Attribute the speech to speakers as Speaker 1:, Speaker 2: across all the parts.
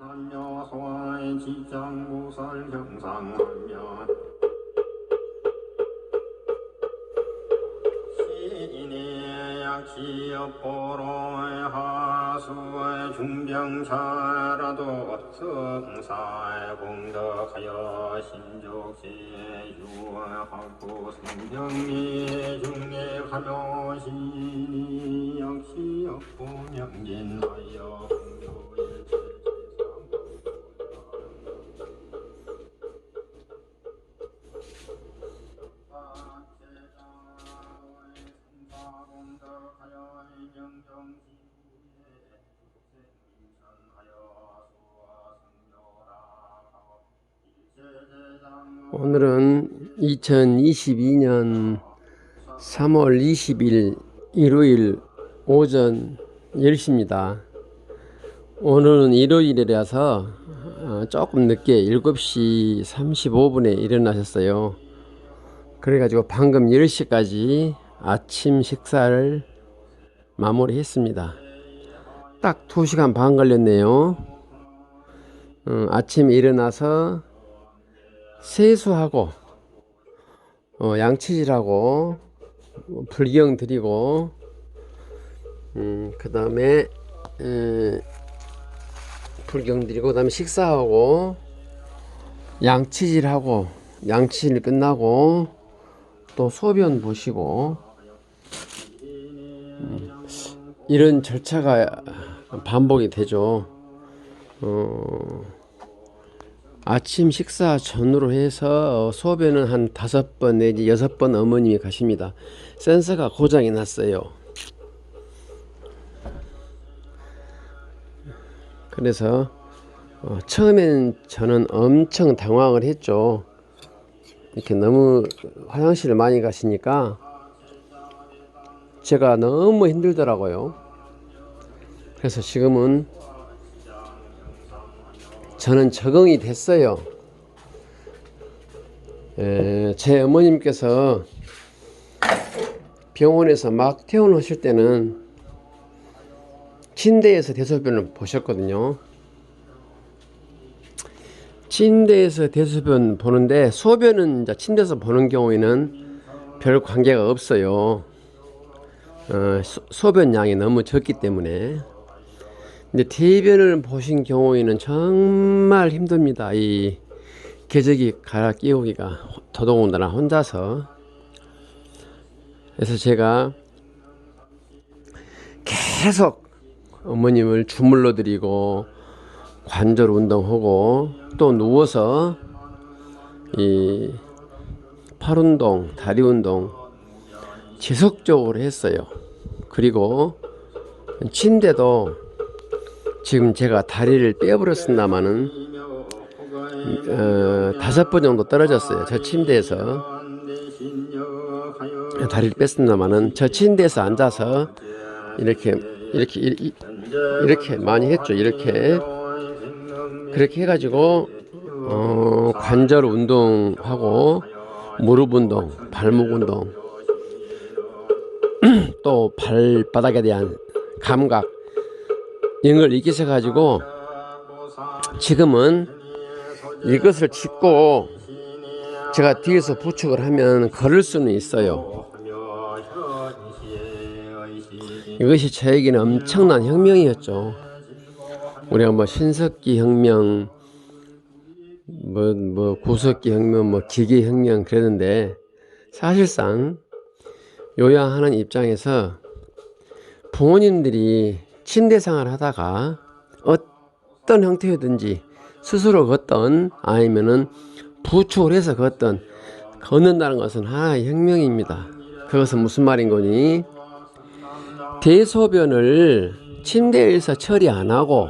Speaker 1: 소아의 지장고살 경상하며 시인의 약시업보로의 하수의 중병차라도 성사의 공덕하여 신족시의 유하고 성경리 중에 가며 시인이 약시업보 명진하여
Speaker 2: 오늘은 2022년 3월 20일 일요일 오전 10시입니다. 오늘은 일요일이라서 조금 늦게 7시 35분에 일어나셨어요. 그래가지고 방금 10시까지 아침 식사를 마무리했습니다. 딱 2시간 반 걸렸네요. 아침에 일어나서 세수하고 양치질하고 불경 드리고 그 다음에 불경 드리고 그 다음에 식사하고 양치질하고 양치질 끝나고 또 소변 보시고 이런 절차가 반복이 되죠. 아침 식사 전후로 해서 소변은 한 5번 내지 6번 어머님이 가십니다. 센서가 고장이 났어요. 그래서 처음엔 저는 엄청 당황을 했죠. 이렇게 너무 화장실을 많이 가시니까 제가 너무 힘들더라고요. 그래서 지금은 저는 적응이 됐어요. 제 어머님께서 병원에서 막 퇴원하실 때는 침대에서 대소변을 보셨거든요. 침대에서 대소변 보는데 소변은 이제 침대에서 보는 경우에는 별 관계가 없어요. 소변 양이 너무 적기 때문에. 근데 대변을 보신 경우에는 정말 힘듭니다. 이 궤적이 갈아 끼우기가 더더군다나 혼자서. 그래서 제가 계속 어머님을 주물러 드리고 관절 운동하고 또 누워서 이 팔 운동, 다리 운동 지속적으로 했어요. 그리고 침대도 지금 제가 다리를 빼버렸습니다마는 5번 정도 떨어졌어요. 저 침대에서 다리를 뺐습니다마는 저 침대에서 앉아서 이렇게 많이 했죠. 이렇게 그렇게 해가지고 관절 운동하고 무릎 운동, 발목 운동 또 발바닥에 대한 감각 이런 걸 익히셔 가지고 지금은 이것을 짚고 제가 뒤에서 부축을 하면 걸을 수는 있어요. 이것이 저에게는 엄청난 혁명이었죠. 우리가 뭐 신석기 혁명, 뭐 구석기 혁명, 뭐 기계 혁명 그랬는데 사실상 요양하는 입장에서 부모님들이 침대 생활을 하다가 어떤 형태든지 스스로 걷던 아니면은 부축을 해서 걷던 걷는다는 것은 하나의 혁명입니다. 그것은 무슨 말인 거니? 대소변을 침대에서 처리 안 하고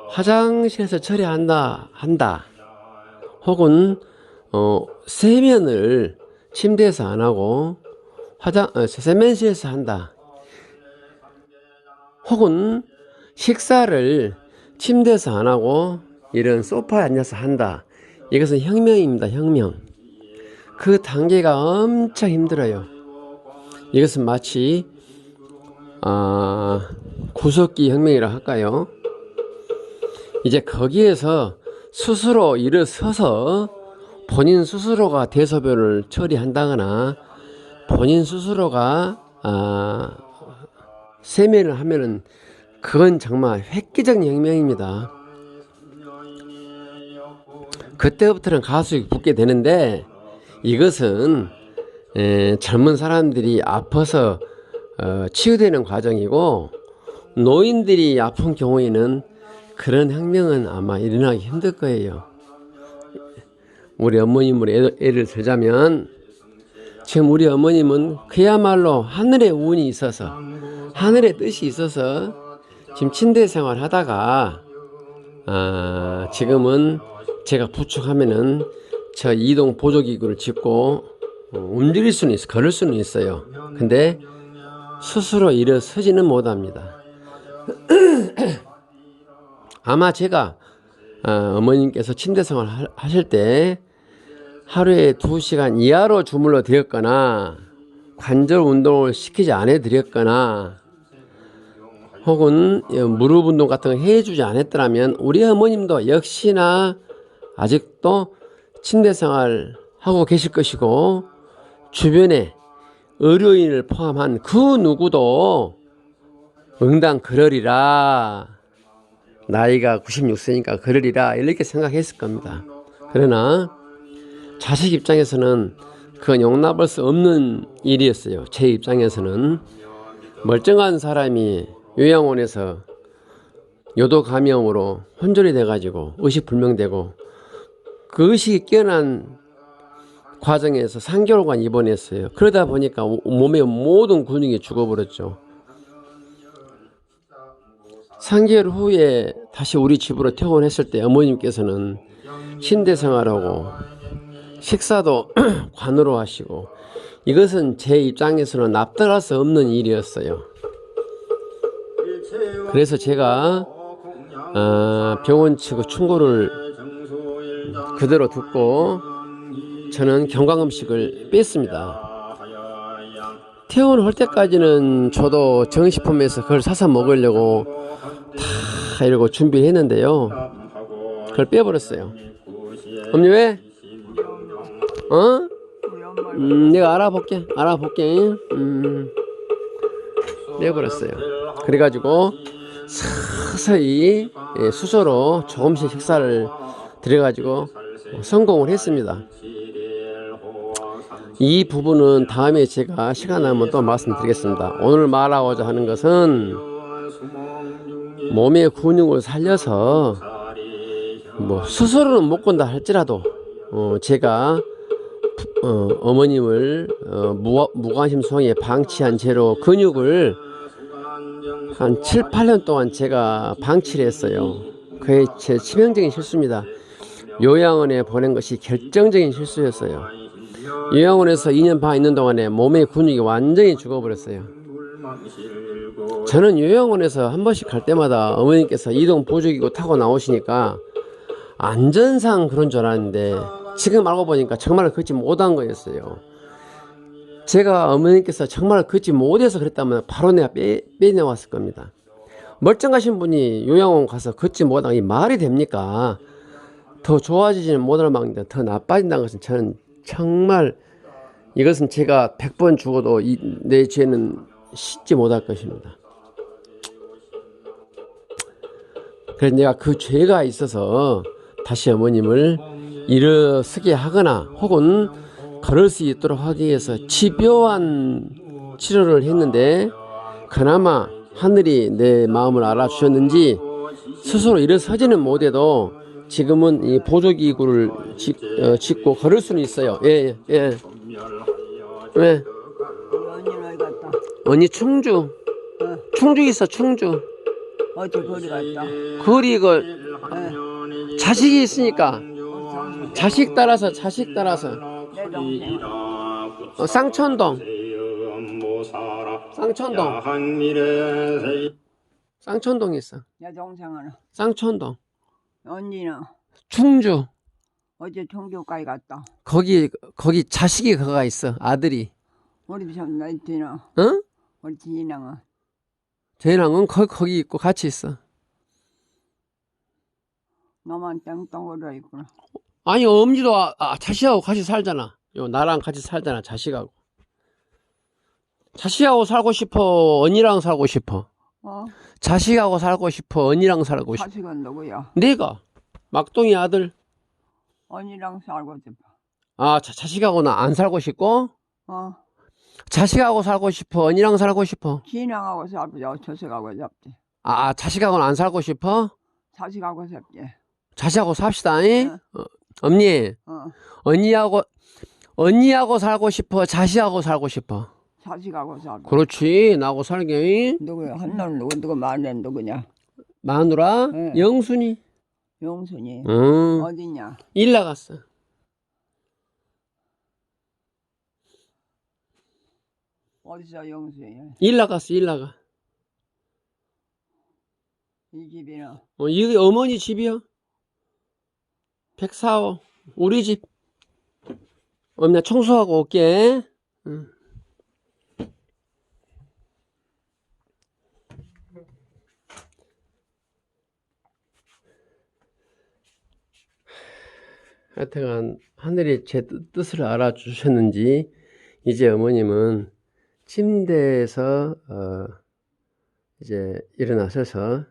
Speaker 2: 화장실에서 처리한다 혹은 세면을 침대에서 안 하고 세면실에서 한다 혹은 식사를 침대에서 안 하고 이런 소파에 앉아서 한다. 이것은 혁명입니다. 혁명. 그 단계가 엄청 힘들어요. 이것은 마치 구석기 혁명이라 할까요? 이제 거기에서 스스로 일어서서 본인 스스로가 대소변을 처리한다거나 본인 스스로가 세면을 하면은 그건 정말 획기적 혁명입니다. 그때부터는 가수익이 붙게 되는데 이것은 젊은 사람들이 아파서 치유되는 과정이고 노인들이 아픈 경우에는 그런 혁명은 아마 일어나기 힘들 거예요. 우리 어머님으로 예를 들자면 지금 우리 어머님은 그야말로 하늘의 운이 있어서 하늘의 뜻이 있어서 지금 침대 생활 하다가 지금은 제가 부축하면은 저 이동 보조기구를 짚고 움직일 수는 있어, 걸을 수는 있어요. 근데 스스로 일어서지는 못합니다. 아마 제가 어머님께서 침대 생활 하실 때 하루에 2시간 이하로 주물러 드렸거나 관절 운동을 시키지 않아 드렸거나 혹은 무릎 운동 같은 거 해주지 않았더라면 우리 어머님도 역시나 아직도 침대 생활 하고 계실 것이고 주변에 의료인을 포함한 그 누구도 응당 그러리라, 나이가 96세니까 그러리라 이렇게 생각했을 겁니다. 그러나 자식 입장에서는 그건 용납할 수 없는 일이었어요. 제 입장에서는 멀쩡한 사람이 요양원에서 요도 감염으로 혼절이 돼가지고 의식불명되고 그 의식이 깨어난 과정에서 3개월간 입원했어요. 그러다 보니까 몸의 모든 근육이 죽어버렸죠. 3개월 후에 다시 우리 집으로 퇴원했을 때 어머님께서는 침대 생활하고 식사도 관으로 하시고 이것은 제 입장에서는 납득할 수 없는 일이었어요. 그래서 제가 병원 측의 충고를 그대로 듣고 저는 경광음식을 뺐습니다. 퇴원할 때까지는 저도 정식품에서 그걸 사서 먹으려고 다 이러고 준비를 했는데요. 그걸 빼버렸어요. 엄니 왜? 내가 알아볼게. 내버렸어요. 그래가지고 서서히 수저로 조금씩 식사를 드려가지고 성공을 했습니다. 이 부분은 다음에 제가 시간 나면 또 말씀드리겠습니다. 오늘 말하고자 하는 것은 몸의 근육을 살려서 뭐 스스로는 못 건다 할지라도 제가 어머님을 무관심성에 방치한 채로 근육을 한 7, 8년 동안 제가 방치를 했어요. 그게 제 치명적인 실수입니다. 요양원에 보낸 것이 결정적인 실수였어요. 요양원에서 2년 반 있는 동안에 몸의 근육이 완전히 죽어버렸어요. 저는 요양원에서 한 번씩 갈 때마다 어머님께서 이동 보조기구 타고 나오시니까 안전상 그런 줄 알았는데 지금 알고 보니까 정말 걷지 못한 거였어요. 제가 어머님께서 정말 걷지 못해서 그랬다면 바로 내가 빼내왔을 겁니다. 멀쩡하신 분이 요양원 가서 걷지 못한 게 말이 됩니까? 더 좋아지지는 못할 망정 더 나빠진다는 것은 저는 정말 이것은 제가 100번 죽어도 내 죄는 씻지 못할 것입니다. 그래서 내가 그 죄가 있어서 다시 어머님을 일어서게 하거나 혹은 걸을 수 있도록 하기 위해서 집요한 치료를 했는데 그나마 하늘이 내 마음을 알아주셨는지 스스로 일어서지는 못해도 지금은 이 보조기구를 짚고 걸을 수는 있어요. 예. 왜?
Speaker 3: 언니 어디 갔다?
Speaker 2: 언니 충주. 충주 있어, 충주.
Speaker 3: 어디 거리 갔다?
Speaker 2: 거리 이거 자식이 있으니까 자식 따라서
Speaker 3: 내 동생.
Speaker 2: 쌍천동 있어.
Speaker 3: 내 동생은
Speaker 2: 쌍천동
Speaker 3: 언니는
Speaker 2: 충주.
Speaker 3: 어제 청주까지 갔다.
Speaker 2: 거기 자식이 거가 있어. 아들이.
Speaker 3: 우리 참 나이트는
Speaker 2: 응?
Speaker 3: 우리 지인랑은
Speaker 2: 대랑은 거기 있고 같이 있어.
Speaker 3: 너만 땡덩어려 있구나.
Speaker 2: 아니 엄지도 자식하고 같이 살잖아. 나랑 같이 살잖아. 자식하고. 자식하고 살고 싶어? 언니랑 살고 싶어?
Speaker 3: 어?
Speaker 2: 자식하고 살고 싶어? 언니랑 살고 싶어?
Speaker 3: 자식은 누구야?
Speaker 2: 내가 막둥이 아들.
Speaker 3: 언니랑 살고 싶어.
Speaker 2: 자식하고는 안 살고 싶고?
Speaker 3: 어?
Speaker 2: 자식하고 살고 싶어? 언니랑 살고 싶어?
Speaker 3: 진양하고 살고자 저식하고 잡지.
Speaker 2: 자식하고는 안 살고 싶어?
Speaker 3: 자식하고 잡지.
Speaker 2: 자식하고 삽시다. 잉?
Speaker 3: 어.
Speaker 2: 언니,
Speaker 3: 어.
Speaker 2: 언니하고 살고 싶어? 자식하고 살고 싶어?
Speaker 3: 자식하고 살고.
Speaker 2: 그렇지. 나하고 살게. 잉?
Speaker 3: 누구야? 한놈 누구 말은 누구냐?
Speaker 2: 마누라,
Speaker 3: 네.
Speaker 2: 영순이.
Speaker 3: 용순이.
Speaker 2: 응.
Speaker 3: 어디냐?
Speaker 2: 일 나갔어.
Speaker 3: 어디서 용순이?
Speaker 2: 일 나갔어. 일 나가.
Speaker 3: 이 집이는
Speaker 2: 이게 어머니 집이야. 104호. 우리 집. 나 청소하고 올게. 응. 하여튼간 하늘이 제 뜻을 알아주셨는지 이제 어머님은 침대에서 이제 일어나셔서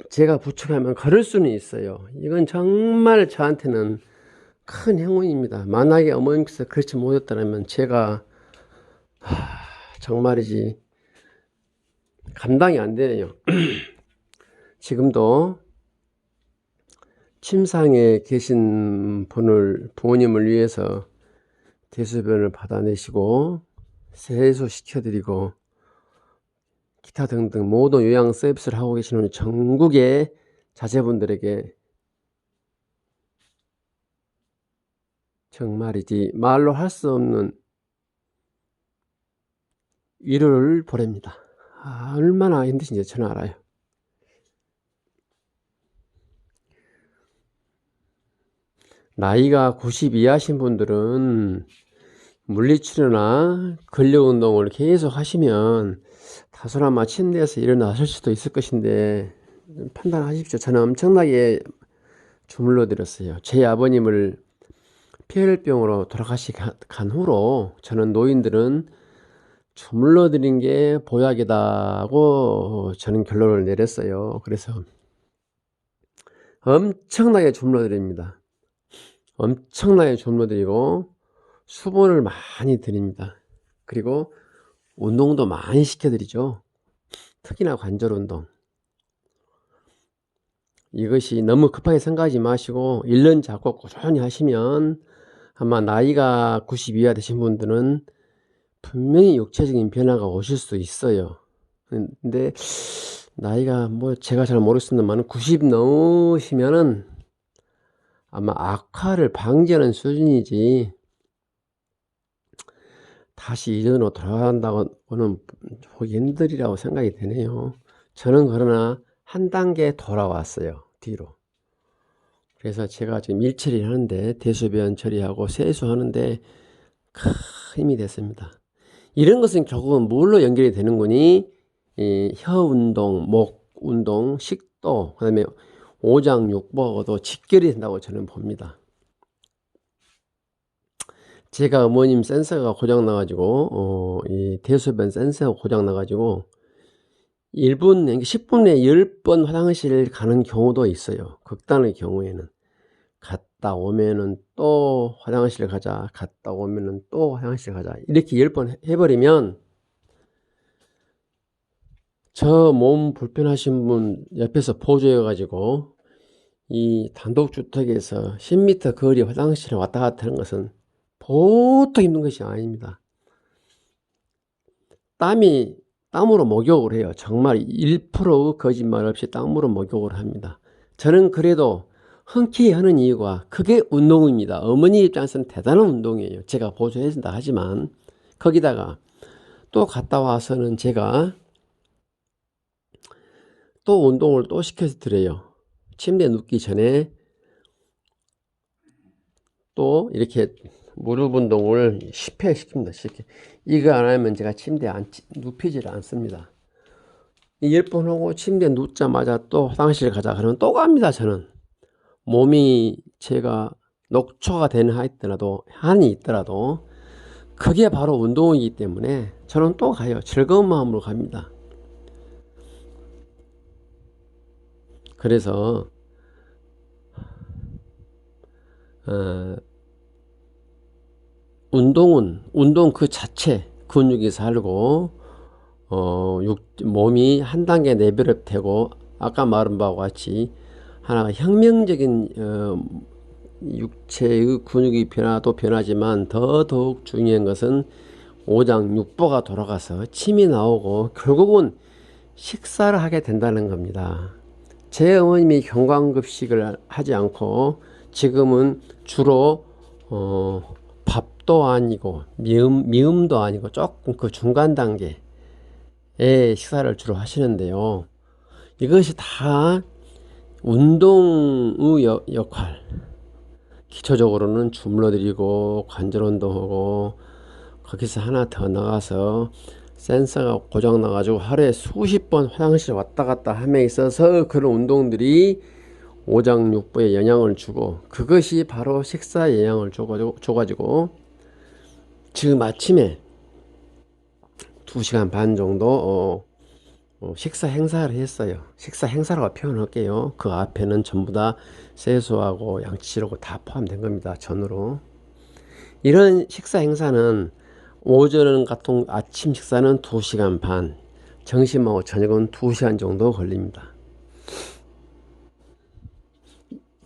Speaker 2: 제가 부축하면 걸을 수는 있어요. 이건 정말 저한테는 큰 행운입니다. 만약에 어머님께서 그렇지 못했다면 제가 정말이지 감당이 안 되네요. 지금도 침상에 계신 부모님을 위해서 대소변을 받아내시고 세수시켜드리고 기타 등등 모든 요양 서비스를 하고 계시는 전국의 자제분들에게 정말이지 말로 할 수 없는 위로를 보냅니다. 얼마나 힘드신지 저는 알아요. 나이가 90 이하신 분들은 물리치료나 근력운동을 계속 하시면 다소나마 침대에서 일어나실 수도 있을 것인데 판단하십시오. 저는 엄청나게 주물러 드렸어요. 제 아버님을 폐혈병으로 돌아가시간 후로 저는 노인들은 주물러 드린 게 보약이다고 저는 결론을 내렸어요. 그래서 엄청나게 주물러 드립니다. 엄청나게 주물러 드리고 수분을 많이 드립니다. 그리고 운동도 많이 시켜드리죠. 특히나 관절 운동. 이것이 너무 급하게 생각하지 마시고 1년 잡고 꾸준히 하시면 아마 나이가 90 이하 되신 분들은 분명히 육체적인 변화가 오실 수 있어요. 근데 나이가 제가 잘 모르겠습니다만 90 넘으시면은 아마 악화를 방지하는 수준이지 다시 이전으로 돌아간다고는 보기 힘들이라고 생각이 되네요. 저는 그러나 한 단계 돌아왔어요. 뒤로. 그래서 제가 지금 일처리를 하는데 대소변 처리하고 세수하는데 큰 힘이 됐습니다. 이런 것은 결국은 뭘로 연결이 되는 거니? 혀 운동, 목 운동, 식도, 그 다음에 오장육부하고도 직결이 된다고 저는 봅니다. 제가 어머님 센서가 고장 나가지고 이 대소변 센서가 고장 나가지고 1분, 10분에 10번 화장실 가는 경우도 있어요. 극단의 경우에는 갔다 오면은 또 화장실 가자, 갔다 오면은 또 화장실 가자, 이렇게 10번 해버리면 저 몸 불편하신 분 옆에서 보조해 가지고 이 단독주택에서 10m 거리 화장실에 왔다 갔다 하는 것은 보통 힘든 것이 아닙니다. 땀으로 목욕을 해요. 정말 1% 거짓말 없이 땀으로 목욕을 합니다. 저는 그래도 흔쾌히 하는 이유가 그게 운동입니다. 어머니 입장에서는 대단한 운동이에요. 제가 보조해 준다 하지만 거기다가 또 갔다 와서는 제가 또 운동을 또 시켜서 드려요. 침대에 눕기 전에 또 이렇게 무릎 운동을 10회 시킵니다. 10회. 이거 안 하면 제가 침대에 눕히질 않습니다. 10번 하고 침대에 눕자마자 또 화장실 가자 그러면 또 갑니다. 저는 몸이 제가 녹초가 되는 한이 있더라도 그게 바로 운동이기 때문에 저는 또 가요. 즐거운 마음으로 갑니다. 그래서 운동 그 자체 근육이 살고 몸이 한 단계 레벨업 되고 아까 말한 바와 같이 하나가 혁명적인 육체의 근육이 변하지만 더더욱 중요한 것은 오장육부가 돌아가서 침이 나오고 결국은 식사를 하게 된다는 겁니다. 제 어머님이 경광급식을 하지 않고 지금은 주로 밥도 아니고 미음도 아니고 조금 그 중간 단계의 식사를 주로 하시는데요. 이것이 다 운동의 역할. 기초적으로는 주물러드리고 관절 운동하고 거기서 하나 더 나가서 센서가 고장 나가지고 하루에 수십 번 화장실 왔다 갔다 함에 있어서 그런 운동들이 오장육부에 영향을 주고 그것이 바로 식사에 영향을 줘가지고 지금 아침에 2시간 반 정도 식사 행사를 했어요. 식사 행사라고 표현할게요. 그 앞에는 전부 다 세수하고 양치질하고 다 포함된 겁니다. 전으로. 이런 식사 행사는 오전 같은 아침 식사는 2시간 반, 점심하고 저녁은 2시간 정도 걸립니다.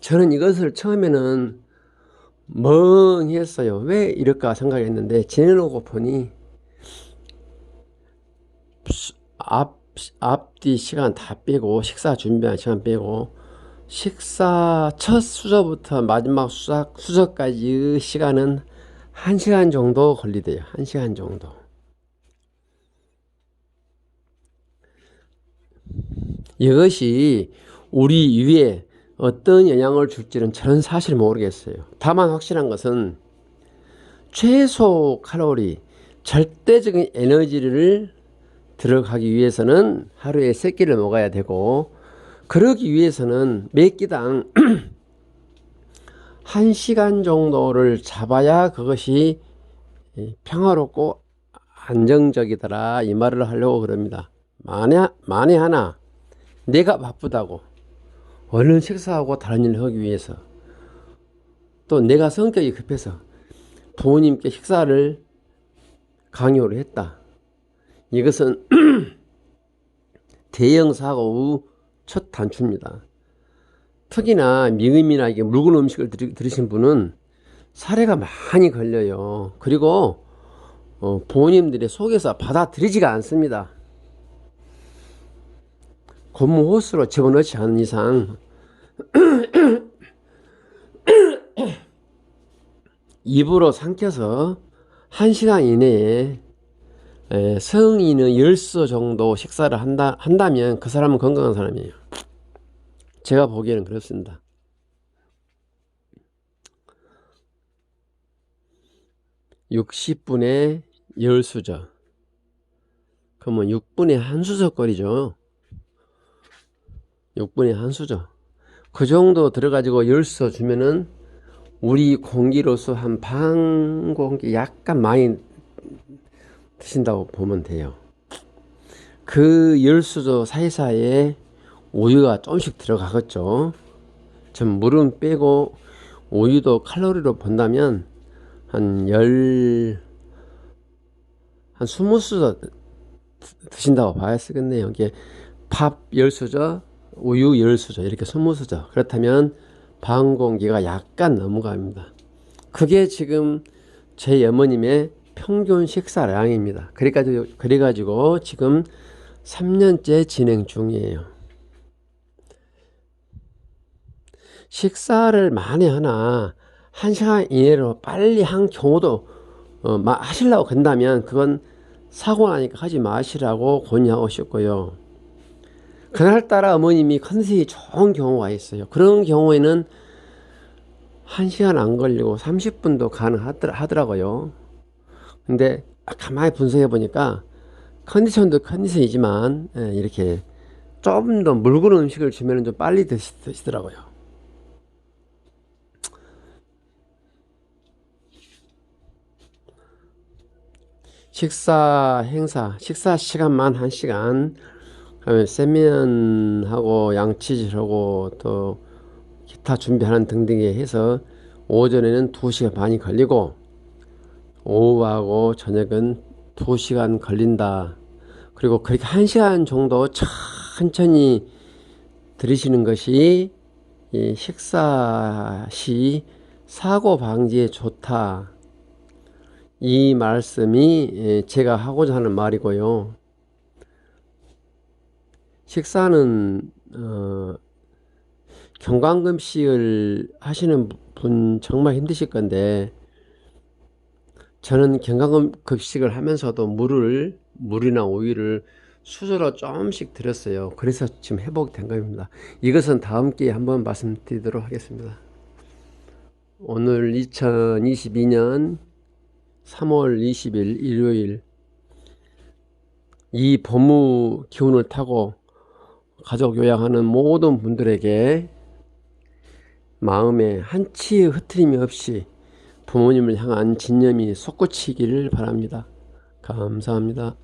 Speaker 2: 저는 이것을 처음에는 멍 했어요. 왜 이럴까 생각했는데 지내놓고 보니 앞뒤 시간 다 빼고 식사 준비한 시간 빼고 식사 첫 수저부터 마지막 수저까지의 시간은 1시간 정도 걸리대요. 1시간 정도. 이것이 우리 위에 어떤 영향을 줄지는 저는 사실 모르겠어요. 다만 확실한 것은 최소 칼로리, 절대적인 에너지를 들어가기 위해서는 하루에 3끼를 먹어야 되고 그러기 위해서는 몇 끼당 1시간 정도를 잡아야 그것이 평화롭고 안정적이더라 이 말을 하려고 그럽니다. 만에 하나 내가 바쁘다고 얼른 식사하고 다른 일을 하기 위해서 또 내가 성격이 급해서 부모님께 식사를 강요를 했다. 이것은 대형 사고의 첫 단추입니다. 특히나 미음이나 이게 묽은 음식을 들으신 분은 사례가 많이 걸려요. 그리고 부모님들이 속에서 받아들이지가 않습니다. 고무 호스로 집어넣지 않은 이상 입으로 삼켜서 1시간 이내에 성인은 10수 정도 식사를 한다면 그 사람은 건강한 사람이에요. 제가 보기에는 그렇습니다. (60분에) 10수저 그러면 6분에 1수저거리죠. 6분에 1수저 그 정도 들어가지고 10수 주면은 우리 공기로서 한 반 공기 약간 많이 드신다고 보면 돼요. 그 10수저 사이사이에 우유가 조금씩 들어가겠죠. 전 물은 빼고 우유도 칼로리로 본다면 한 20수저 드신다고 봐야 쓰겠네요. 이게 밥 10수저, 우유 10수저 이렇게 20수저. 그렇다면 반 공기가 약간 넘어갑니다. 그게 지금 제 어머님의 평균 식사량입니다. 그래가지고 지금 3년째 진행 중이에요. 식사를 만에 하나 1시간 이내로 빨리 한 경우도 하시려고 한다면 그건 사고 나니까 하지 마시라고 권유하고 싶고요. 그날따라 어머님이 컨디션이 좋은 경우가 있어요. 그런 경우에는 1시간 안 걸리고 30분도 가능하더라고요. 근데 가만히 분석해 보니까 컨디션도 컨디션이지만 이렇게 좀 더 묽은 음식을 주면 좀 빨리 드시더라고요. 식사 시간만 1시간, 그다음에 세면하고 양치질하고 또 기타 준비하는 등등에 해서 오전에는 2시간 반이 걸리고 오후하고 저녁은 2시간 걸린다. 그리고 그렇게 1시간 정도 천천히 들이시는 것이 이 식사 시 사고 방지에 좋다. 이 말씀이 제가 하고자 하는 말이고요. 식사는 경강금식을 하시는 분 정말 힘드실 건데, 저는 경강금식을 하면서도 물이나 우유를 수저로 조금씩 드렸어요. 그래서 지금 회복된 겁니다. 이것은 다음 기회에 한번 말씀드리도록 하겠습니다. 오늘 2022년 3월 20일 일요일, 이 봄의 기운을 타고 가족 요양하는 모든 분들에게 마음에 한치의 흐트림이 없이 부모님을 향한 진념이 솟구치기를 바랍니다. 감사합니다.